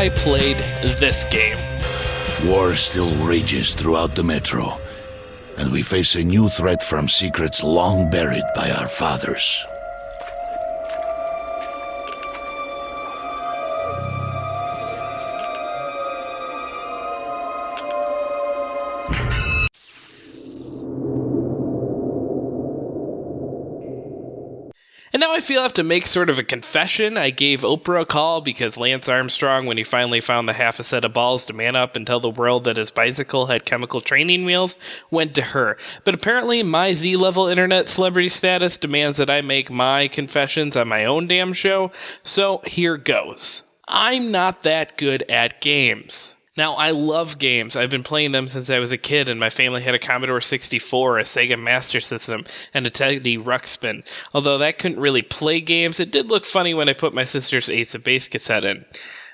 I played this game. War still rages throughout the metro, and we face a new threat from secrets long buried by our fathers. And now I feel I have to make sort of a confession. I gave Oprah a call because Lance Armstrong, when he finally found the half a set of balls to man up and tell the world that his bicycle had chemical training wheels, went to her. But apparently my Z-level internet celebrity status demands that I make my confessions on my own damn show, so here goes. I'm not that good at games. Now, I love games. I've been playing them since I was a kid, and my family had a Commodore 64, a Sega Master System, and a Teddy Ruxpin. Although that couldn't really play games, it did look funny when I put my sister's Ace of Base cassette in.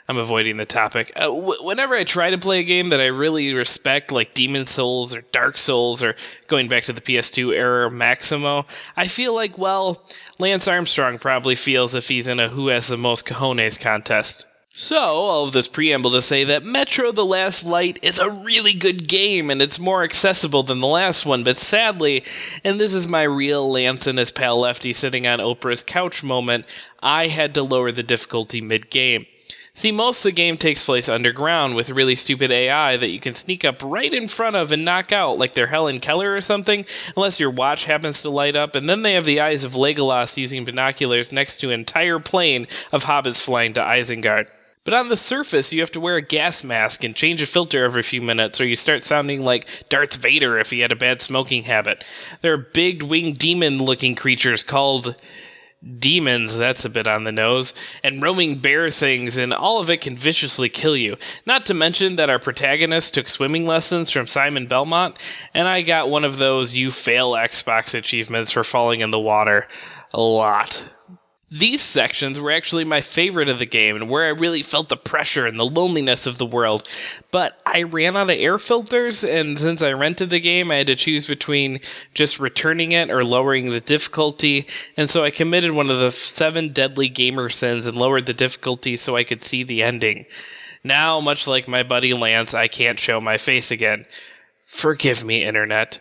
I'm avoiding the topic. Whenever I try to play a game that I really respect, like Demon's Souls or Dark Souls, or going back to the PS2 era, Maximo, I feel like, well, Lance Armstrong probably feels if he's in a Who Has the Most Cojones contest. So, all of this preamble to say that Metro The Last Light is a really good game, and it's more accessible than the last one, but sadly, and this is my real Lance and his pal Lefty sitting on Oprah's couch moment, I had to lower the difficulty mid-game. See, most of the game takes place underground with really stupid AI that you can sneak up right in front of and knock out, like they're Helen Keller or something, unless your watch happens to light up, and then they have the eyes of Legolas using binoculars next to an entire plane of hobbits flying to Isengard. But on the surface, you have to wear a gas mask and change a filter every few minutes, or you start sounding like Darth Vader if he had a bad smoking habit. There are big winged demon-looking creatures called demons, that's a bit on the nose, and roaming bear things, and all of it can viciously kill you. Not to mention that our protagonist took swimming lessons from Simon Belmont, and I got one of those you fail Xbox achievements for falling in the water a lot. These sections were actually my favorite of the game, and where I really felt the pressure and the loneliness of the world. But I ran out of air filters, and since I rented the game, I had to choose between just returning it or lowering the difficulty, and so I committed one of the 7 deadly gamer sins and lowered the difficulty so I could see the ending. Now, much like my buddy Lance, I can't show my face again. Forgive me, Internet.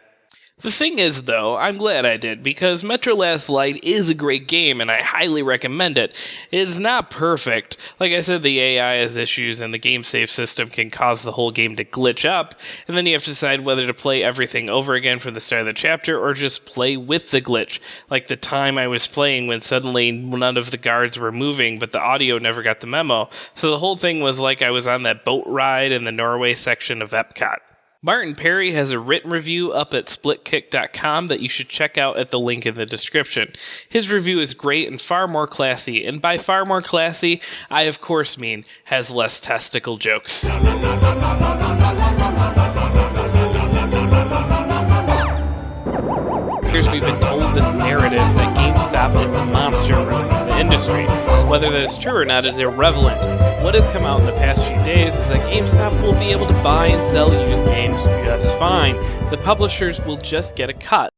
The thing is, though, I'm glad I did, because Metro Last Light is a great game, and I highly recommend it. It is not perfect. Like I said, the AI has issues, and the game save system can cause the whole game to glitch up, and then you have to decide whether to play everything over again from the start of the chapter, or just play with the glitch, like the time I was playing when suddenly none of the guards were moving, but the audio never got the memo. So the whole thing was like I was on that boat ride in the Norway section of Epcot. Martin Perry has a written review up at splitkick.com that you should check out at the link in the description. His review is great and far more classy, and by far more classy, I of course mean has less testicle jokes. We've been told this narrative that GameStop is the monster ruining the industry. Whether that is true or not is irrelevant. What has come out in the past few days is that GameStop will be able to buy and sell used games just fine. The publishers will just get a cut.